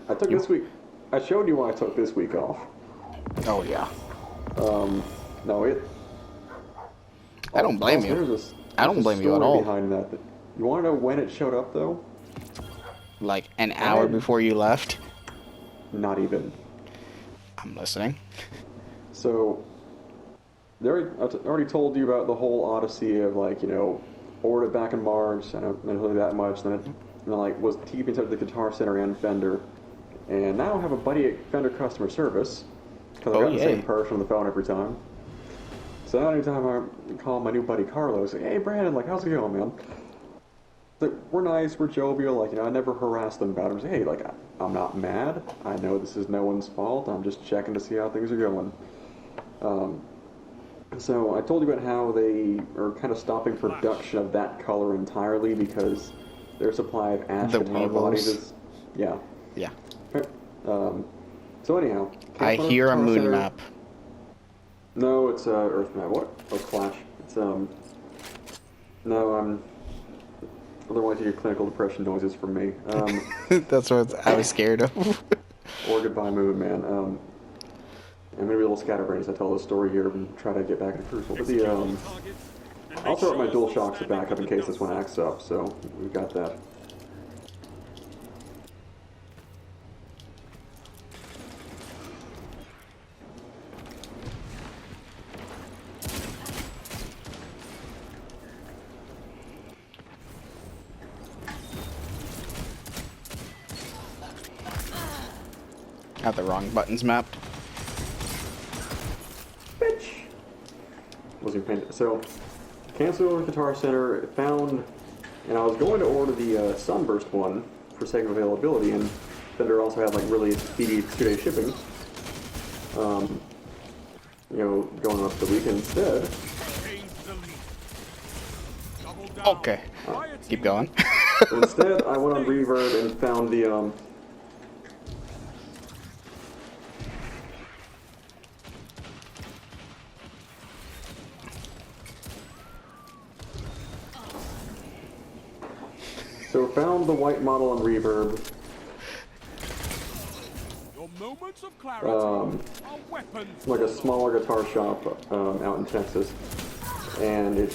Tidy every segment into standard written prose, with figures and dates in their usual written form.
I took this week. I showed you why I took this week off. Oh yeah. No, it. I don't blame you. I don't blame you at all. Behind that. You want to know when it showed up though? Like an hour before you left? Not even. I'm listening. So, I already told you about the whole odyssey of like, ordered it back in March, I don't know that much, then was keeping in touch with the Guitar Center and Fender, and now I have a buddy at Fender customer service, because I've got the same person on the phone every time. So now anytime I call my new buddy Carlos, like, hey Brandon, like, how's it going, man? Like, we're nice, we're jovial, like, I never harass them about it. I'm hey, like, I'm not mad, I know this is no one's fault, I'm just checking to see how things are going. So I told you about how they are kind of stopping production of that color entirely because their supply of ash and hard bodies is, yeah. So anyhow, I hear a moon map. No, it's Earth map. What? Oh, Clash. It's no, otherwise you get clinical depression noises from me. That's what I was scared of. Or goodbye moon, man. I'm gonna be a little scatterbrained as I tell this story here and try to get back into Crucible. But I'll throw up my dual shocks to back up in case this one acts up, so we've got that. Got the wrong buttons mapped. Bitch! Wasn't paying. So, canceled Guitar Center, found, and I was going to order the Sunburst one for sake of availability, and Fender also had like really speedy 2-day shipping. Going up the weekend instead. Okay, keep going. Instead, I went on Reverb and found the So found the white model on Reverb. Like a smaller guitar shop out in Texas, and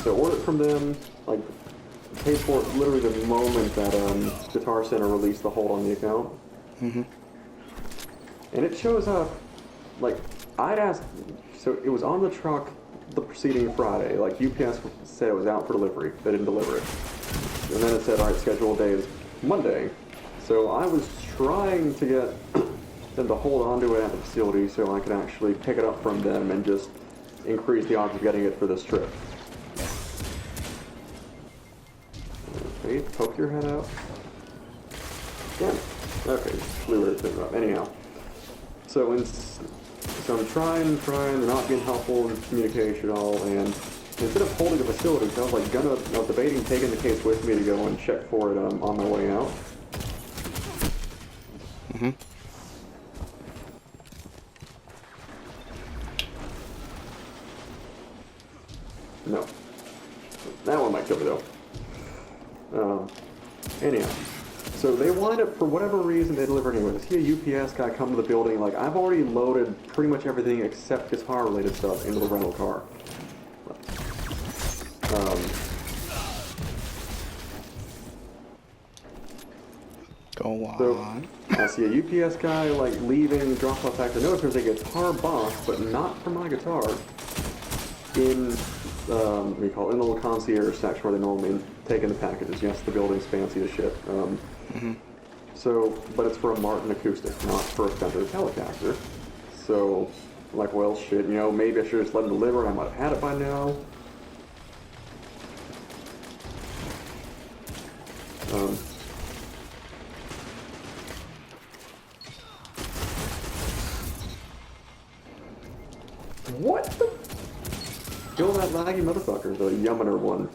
so ordered from them. Like paid for it literally the moment that Guitar Center released the hold on the account. Mm-hmm. And it shows up like I'd asked. So it was on the truck the preceding Friday. Like UPS said it was out for delivery. They didn't deliver it. And then it said, all right, scheduled day is Monday. So I was trying to get them to hold on to it at the facility so I could actually pick it up from them and just increase the odds of getting it for this trip. Okay, poke your head out. Yeah. Okay, flew where it's been up. Anyhow. So I'm trying, they're not being helpful in communication at all, and instead of holding the facility, I was debating taking the case with me to go and check for it on my way out. Mm-hmm. No. That one might kill me though. Anyhow. So they wind up, for whatever reason, they deliver anyway. I see a UPS guy come to the building, like, I've already loaded pretty much everything except guitar-related stuff into the rental car. Go on. So, I see a UPS guy, like, leaving, drop off factory. Notice there's a guitar box, but not for my guitar, in, what do you call it, in the little concierge section where they normally take in the packages. Yes, the building's fancy as shit. So, but it's for a Martin acoustic, not for a Fender Telecaster. So, like, well, shit, maybe I should just let them deliver, and I might have had it by now. What the? Kill that laggy motherfucker, the Yuminer one.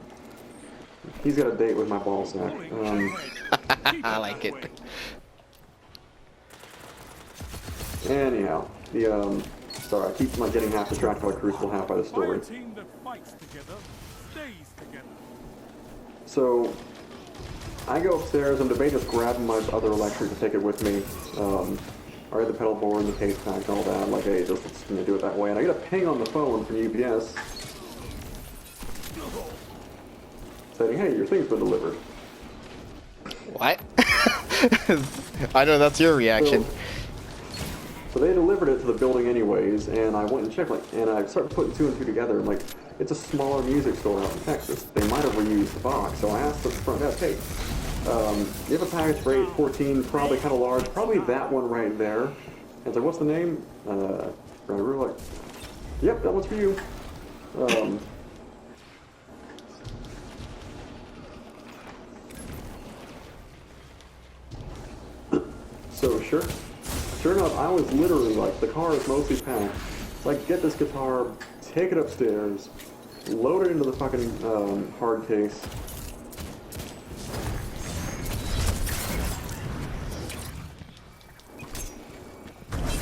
He's got a date with my ballsack. I like it. Anyhow, sorry, I keep getting half distracted by Crucible, half by the story. So, I go upstairs. I'm debating just grabbing my other electric to take it with me. I had the pedal board and the case pack and all that. Like, hey, just gonna do it that way. And I get a ping on the phone from UPS saying, "Hey, your thing's been delivered." What? I know that's your reaction. So they delivered it to the building anyways, and I went and checked, like, and I started putting two and two together, and like, it's a smaller music store out in Texas. They might have reused the box, so I asked the front desk, "Hey, you have a package for 814, probably kind of large, probably that one right there." And it's like, "What's the name?" We were like, "Yep, that one's for you." So sure enough, I was literally like, the car is mostly packed. So I get this guitar, take it upstairs, load it into the fucking hard case.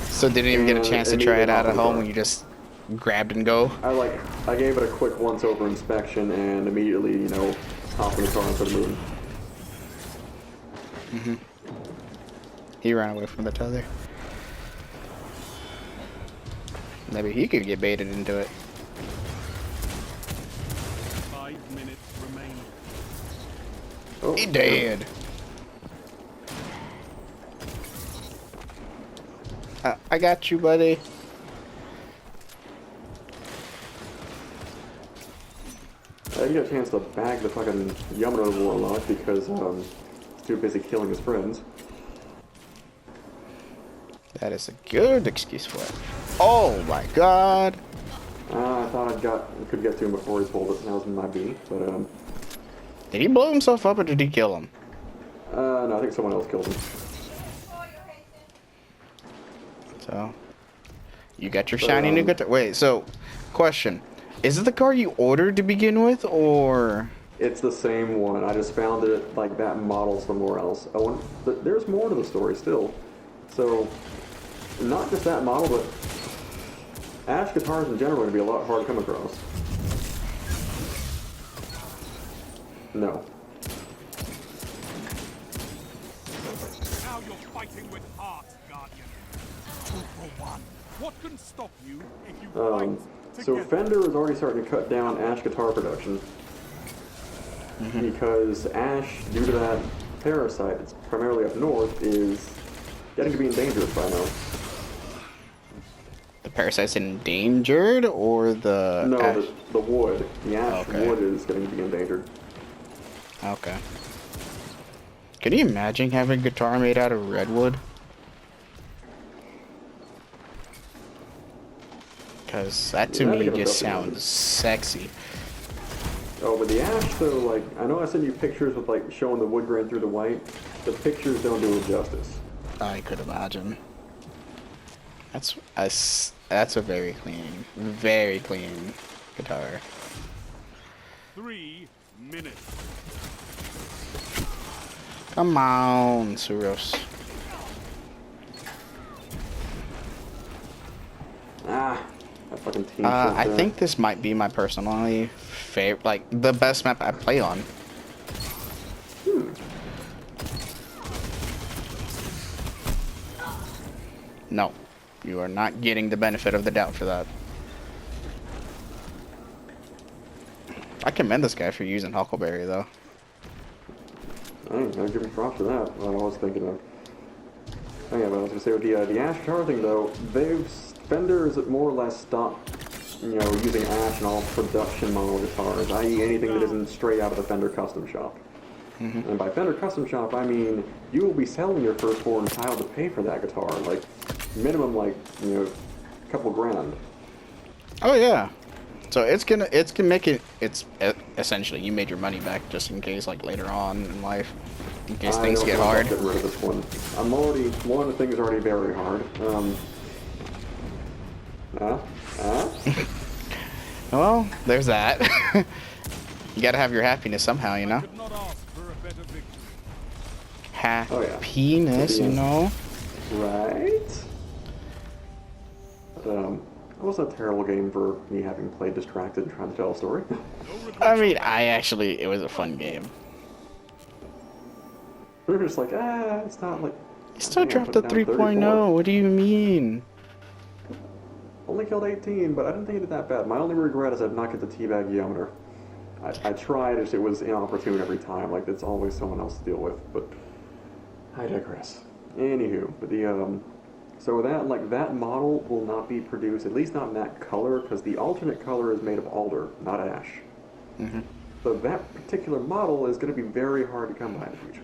So didn't even get a chance to try it out at home when you just grabbed and go? I gave it a quick once-over inspection and immediately, you know, hopped in the car and started moving. Mm-hmm. He ran away from the tether. Maybe he could get baited into it. 5 minutes remaining. Oh, He dead. I got you, buddy. I didn't get a chance to bag the fucking Yamato Warlock because he's too busy killing his friends. That is a good excuse for it. Oh my god. I thought could get to him before he pulled it, and that was my B, but Did he blow himself up or did he kill him? no, I think someone else killed him. So, you got your shiny new guitar. Wait, so, question. Is it the car you ordered to begin with, or...? It's the same one. I just found it, like, that model somewhere else. Oh, and there's more to the story still. So, not just that model, but Ash guitars in general are going to be a lot hard to come across. No. Now you're fighting with heart, Guardian. Two for one. What can stop you if you fight So together? Fender is already starting to cut down Ash guitar production. Because Ash, due to that parasite that's primarily up north, is getting to be endangered by now. The parasite's endangered, or the... No, Ash? the wood. The Ash Okay. wood is getting to be endangered. Okay. Can you imagine having a guitar made out of redwood? Because that to Yeah, me I think just it'll sounds sexy. Oh, but the Ash, though, like, I know I sent you pictures with, like, showing the wood grain through the white. The pictures don't do it justice. I could imagine. That's a very clean guitar. 3 minutes. Come on, Suros. Ah, that fucking team. I think this might be my personally favorite, like the best map I play on. No, you are not getting the benefit of the doubt for that. I commend this guy for using Huckleberry though. I give him props for that. What I was thinking of. Oh yeah, but I was gonna say with the Ash guitar thing though, Fender is more or less stopped, you know, using Ash in all production model guitars, i.e. anything that isn't straight out of the Fender Custom Shop. And by Fender Custom Shop, I mean you will be selling your firstborn child to pay for that guitar, like minimum, like, you know, a couple grand. Oh yeah. So it's gonna make it. It's essentially you made your money back just in case, like later on in life, in case things get hard. Get rid of this one. One of the things is already very hard. Well, there's that. You gotta have your happiness somehow, you know. Could not ask for a better victory. Happiness, you know. Right? It wasn't a terrible game for me having played distracted and trying to tell a story. I mean, it was a fun game. They're just like, it's not like. You still damn, dropped put the down 34. 3.0. What do you mean? Only killed 18, but I didn't think it did that bad. My only regret is I did not get the teabag geometer. I tried, it was inopportune every time. Like, it's always someone else to deal with, but I digress. Anywho, but so that model will not be produced, at least not in that color, because the alternate color is made of alder, not ash. Mm-hmm. So that particular model is going to be very hard to come by in the future.